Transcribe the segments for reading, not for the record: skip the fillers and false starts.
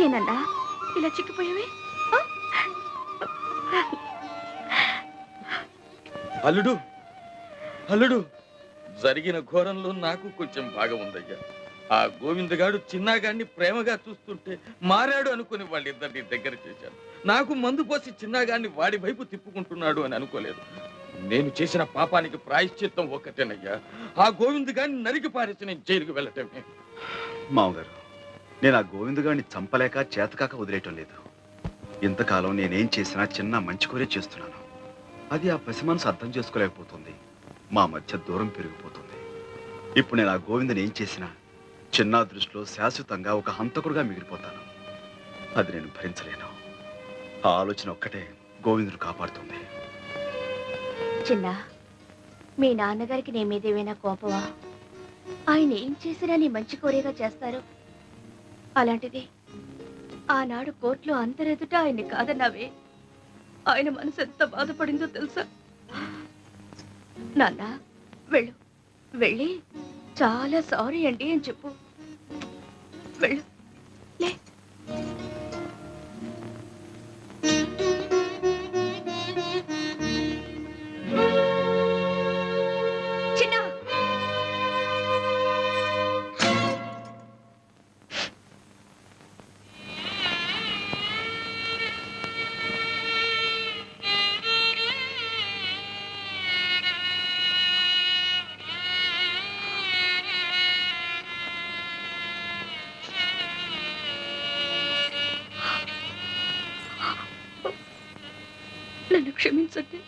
ఏనన్నా ఇలా చిక్కిపోయావే? అల్లుడు అల్లుడు, జరిగిన ఘోరంలో నాకు కొంచెం భాగం ఉందయ్యా. ఆ గోవిందగాడు చిన్నాగాడిని ప్రేమగా చూస్తుంటే మారాడు అనుకుని వాళ్ళిద్దరిని దగ్గర చేశాను. నాకు మందు పోసి చిన్నాగాడిని వాడి వైపు తిప్పుకుంటున్నాడు అని అనుకోలేదు. నేను చేసిన పాపానికి ప్రాయశ్చిత్తం ఒక్కటేనయ్యా, ఆ గోవిందగాడిని నరికి పారేసి నేను జైలుకు వెళ్ళటమే. మామగారు, నేను ఆ గోవిందగాడిని చంపలేక చేతకాక వదిలేయటం లేదు. ఇంతకాలం నేనేం చేసినా చిన్న మంచి కోరే చేస్తున్నాను. అది ఆ పసి మనసు అర్థం చేసుకోలేకపోతుంది. మా మధ్య దూరం పెరిగిపోతుంది. ఇప్పుడు నేను ఆ గోవిందని ఏం చేసినా చిన్న దృష్టిలో శాశ్వతంగా ఒక హంతకుడుగా మిగిలిపోతాను. అది నేను భరించలేను. ఆ ఆలోచన ఒక్కటే గోవిందుడు కాపాడుతుంది. చిన్న, మీ నాన్నగారికి నీ మీద ఏమైనా కోపమా? ఆయన ఏం చేసినా నీ మంచి కోరేగా చేస్తారు. అలాంటిది ఆనాడు కోర్టులో అందరెదుట ఆయన్ని కాదన్నావే. ఆయన మనసు ఎంత బాధపడిందో తెలుసా? నాన్న, వెళ్ళు, వెళ్ళి చాలా సారీ అండి అని చెప్పు. వెళ్ళు, లే. నన్ను క్షమించండి.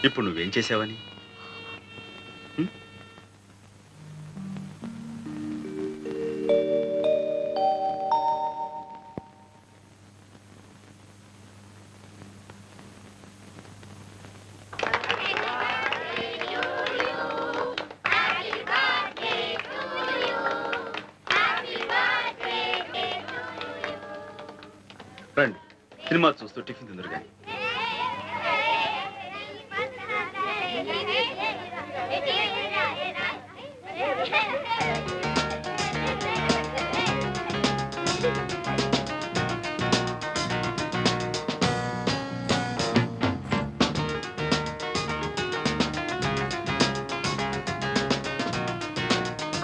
ఇప్పుడు నువ్వేం చేసావని? రండి, సినిమా చూస్తూ టిఫిన్ తిందరు కానీ.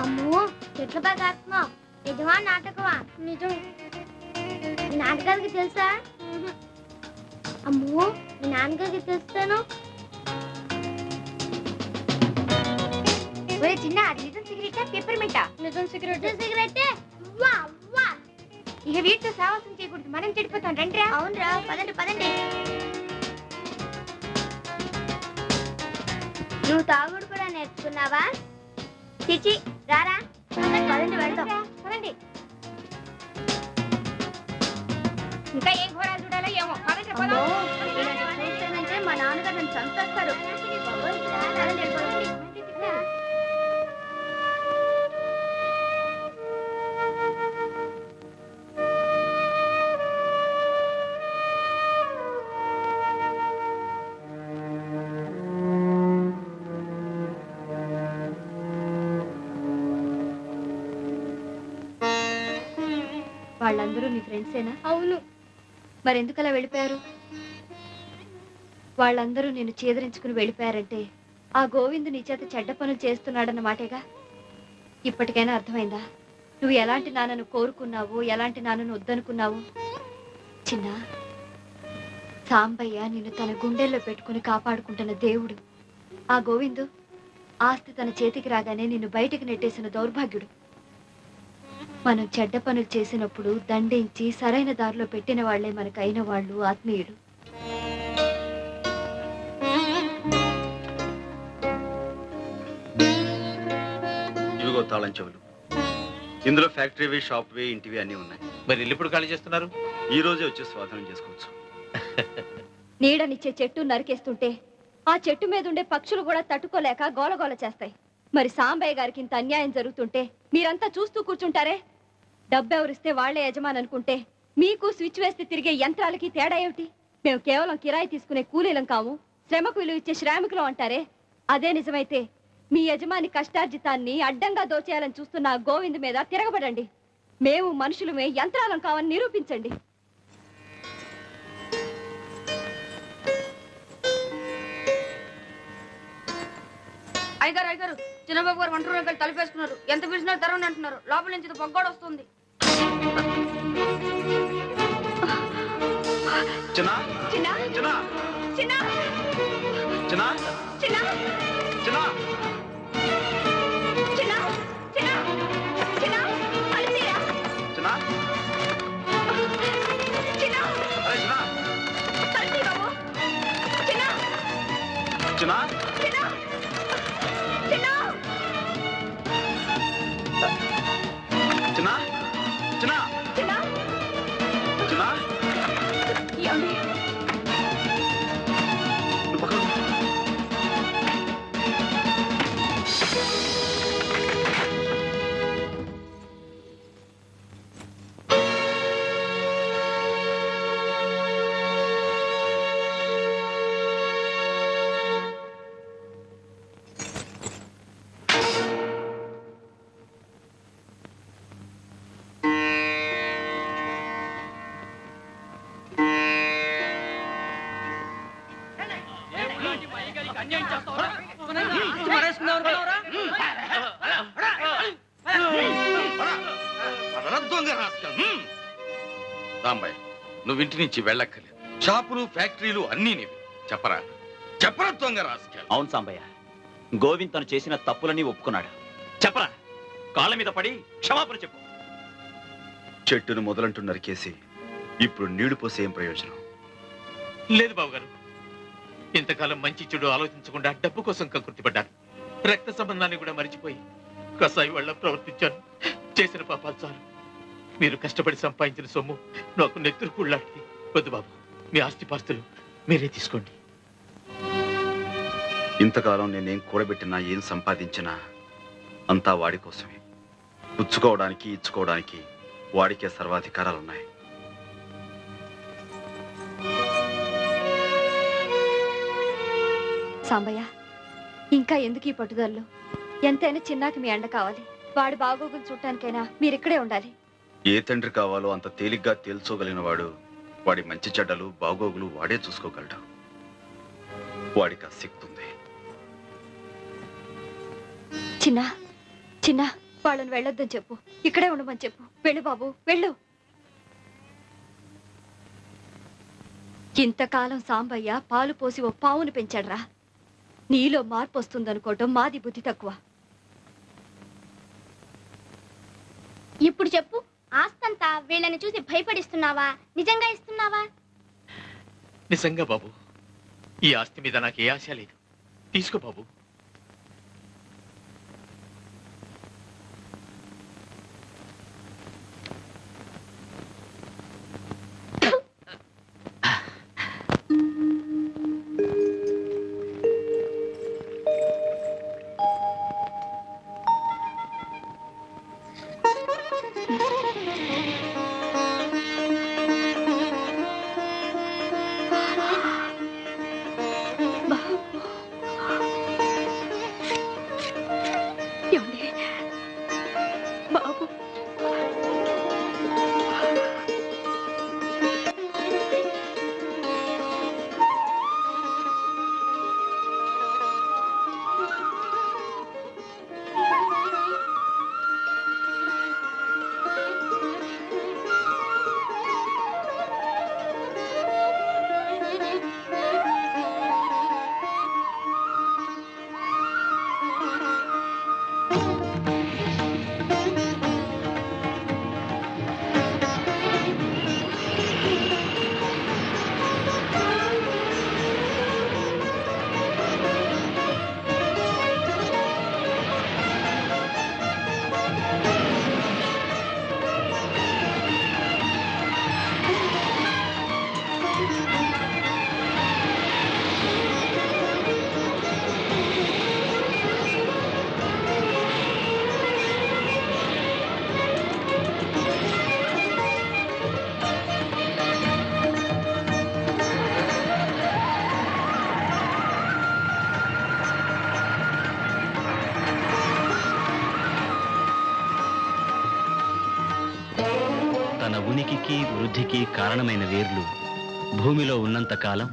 అమ్మో, చెట్ల బాగా ఆత్మా. నిజమా నాటకమా? నిజం. నాన్నగారికి తెలుసా? అమ్మో, మీ నాన్నగారికి తెలుస్తాను. ఒరే చిన్న, అది నిజం సిగరెట్టా పెప్పర్మెంటా? నిజం సిగరెట్. సిగరెట్టే. వా వా. ఇక వీటితో సావాసం చేయకూడదు, మనం చెడిపోతాం. రండి. అవునరా, పదండి పదండి. నువ్వు తాగుడు కూడా నేర్చుకున్నావా? చిచి, రారా. పదండి వెళ్దాం. పదండి. ఇంకా ఏం ఘోరాలు చూడాలో ఏమో. చూస్తేనంటే మా నాన్నగారు నన్ను చంపేస్తారు. వాళ్ళందరూ నీ ఫ్రెండ్సేనా? అవును. మరెందుకలా వెళ్ళిపోయారు? వాళ్ళందరూ నేను చేదరించుకుని వెళ్ళిపోయారంటే ఆ గోవిందు నీ చేత చెడ్డ పనులు చేస్తున్నాడన్న మాటేగా. ఇప్పటికైనా అర్థమైందా నువ్వు ఎలాంటి నాన్నను కోరుకున్నావు, ఎలాంటి నాన్నను వద్దనుకున్నావు? చిన్న, సాంబయ్య నిన్ను తన గుండెల్లో పెట్టుకుని కాపాడుకుంటున్న దేవుడు. ఆ గోవిందు ఆస్తి తన చేతికి రాగానే నిన్ను బయటికి నెట్టేసిన దౌర్భాగ్యుడు. మనం చెడ్డ పనులు చేసినప్పుడు దండించి సరైన దారిలో పెట్టిన వాళ్లే మనకైన వాళ్ళు ఆత్మీయుడు. ఇవిగో తాళం చెవులు. ఇందులో ఫ్యాక్టరీవి, షాప్వి, ఇంటివి అన్నీ ఉన్నాయి. మరి ఇల్లు ఇప్పుడు ఖాళీ చేస్తున్నారు? ఈ రోజే వచ్చి స్వాధీనం చేసుకోవచ్చు. నీడనిచ్చే చెట్టు నరికేస్తుంటే ఆ చెట్టు మీద ఉండే పక్షులు కూడా తట్టుకోలేక గోలగోల చేస్తాయి. మరి సాంబయ్య గారికి ఇంత అన్యాయం జరుగుతుంటే మీరంతా చూస్తూ కూర్చుంటారే? డబ్బెవరిస్తే వాళ్లే యజమాని అనుకుంటే మీకు స్విచ్ వేస్తే తిరిగే యంత్రాలకి తేడా ఏమిటి? మేము కేవలం కిరాయి తీసుకునే కూలీలం కాము, శ్రమకు విలువ ఇచ్చే శ్రామికులం అంటారే. అదే నిజమైతే మీ యజమాని కష్టార్జితాన్ని అడ్డంగా దోచేయాలని చూస్తున్న గోవింద్ మీద తిరగబడండి. మేము మనుషులమే యంత్రాలం కావని నిరూపించండి. అయ్యగారు చిన్నబాబు గారు వంట రూమ్కి తలుపేసుకున్నారు. ఎంత పిలిచినా తెరవని అంటున్నారు. లోపల నుంచి పొగ్గోడు వస్తుంది. చిన్నా చిన్నా చిన్నా చిన్నా చిన్నా చిన్నా చిన్నా చిన్నా చిన్నా చిన్నా అలిసిరా చిన్నా చిన్నా అరే చిన్నా కలిసి బాబు చిన్నా చిన్నా చిన్నా చిన్నా చిన్నా చిన్నా చిన్నా చిన్నా ఏమండి? నువ్వు పక్కన ఉండు. దొంగ రాస్కల్. రాంబాయ్, నువ్వు ఇంటి నుంచి వెళ్ళక్కర్లేదు. షాపులు ఫ్యాక్టరీలు అన్నీ నీవి. చెప్పరా చెప్పరా దొంగ రాస్కల్. అవును సాంబయ్య, గోవింద్ తను చేసిన తప్పులని ఒప్పుకున్నాడు. చెప్పరా, కాళ్ళ మీద పడి క్షమాపణ చెప్పు. చెట్టును మొదలంటూ నరికేసి ఇప్పుడు నీళ్లు పోసే ఏం ప్రయోజనం? లేదు బావగారు, ఇంతకాలం మంచి చెడు ఆలోచించకుండా డబ్బు కోసం కక్కుర్తిపడ్డాను. రక్త సంబంధాన్ని కూడా మరిచిపోయి కసాయి వాళ్ళ ప్రవర్తించాను. చేసిన పాపాలు చాలు. మీరు కష్టపడి సంపాదించిన సొమ్ము నాకు నెత్తురు కూళ్ళాంటిది. వద్దు బాబు, మీ ఆస్తిపాస్తులు మీరే తీసుకోండి. ఇంతకాలం నేనేం కూడబెట్టినా ఏం సంపాదించినా అంతా వాడి కోసమే. పుచ్చుకోవడానికి ఇచ్చుకోవడానికి వాడికే సర్వాధికారాలున్నాయి. సాంబయ్య, ఇంకా ఎందుకు ఈ పట్టుదలలో? ఎంతైనా చిన్నాకి మీ అండ కావాలి. వాడి బాగోగులు చూడటానికైనా మీరిక్కడే ఉండాలి. ఏ తండ్రి కావాలో అంత తేలిగ్గా తేల్చోగలిగిన వాడు వాడి మంచి చెడ్డలు బాగోగులు వాడే చూసుకోగలడు. వాడికి ఆ శక్తి ఉంది. చిన్నా చిన్నా, వాళ్ళని వెళ్ళొద్దని చెప్పు. ఇక్కడే ఉండమని చెప్పు. వెళ్ళు బాబు, వెళ్ళు. ఇంతకాలం సాంబయ్య పాలు పోసి ఓ పావును పెంచాడ్రా. నీలో మార్పు వస్తుందనుకోవటం మాది బుద్ధి తక్కువ. ఇప్పుడు చెప్పు, ఆస్తంతా వీళ్ళని చూసి భయపడిస్తున్నావా, నిజంగా ఇస్తున్నావా? నిజంగా బాబు, ఈ ఆస్తి మీద నాకు ఏ ఆశ లేదు. తీసుకో బాబు. ఏమండి బాబు? తన ఉనికికి వృద్ధికి కారణమైన వేర్లు భూమిలో ఉన్నంత కాలం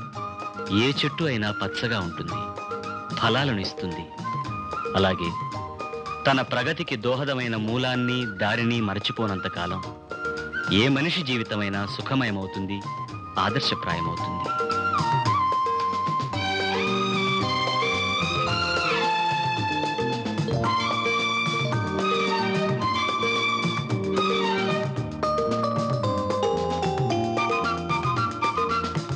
ఏ చెట్టు అయినా పచ్చగా ఉంటుంది, ఫలాలను ఇస్తుంది. అలాగే తన ప్రగతికి దోహదమైన మూలాన్ని దారిని మరచిపోనంత కాలం ఏ మనిషి జీవితమైనా సుఖమయమవుతుంది, ఆదర్శప్రాయమవుతుంది.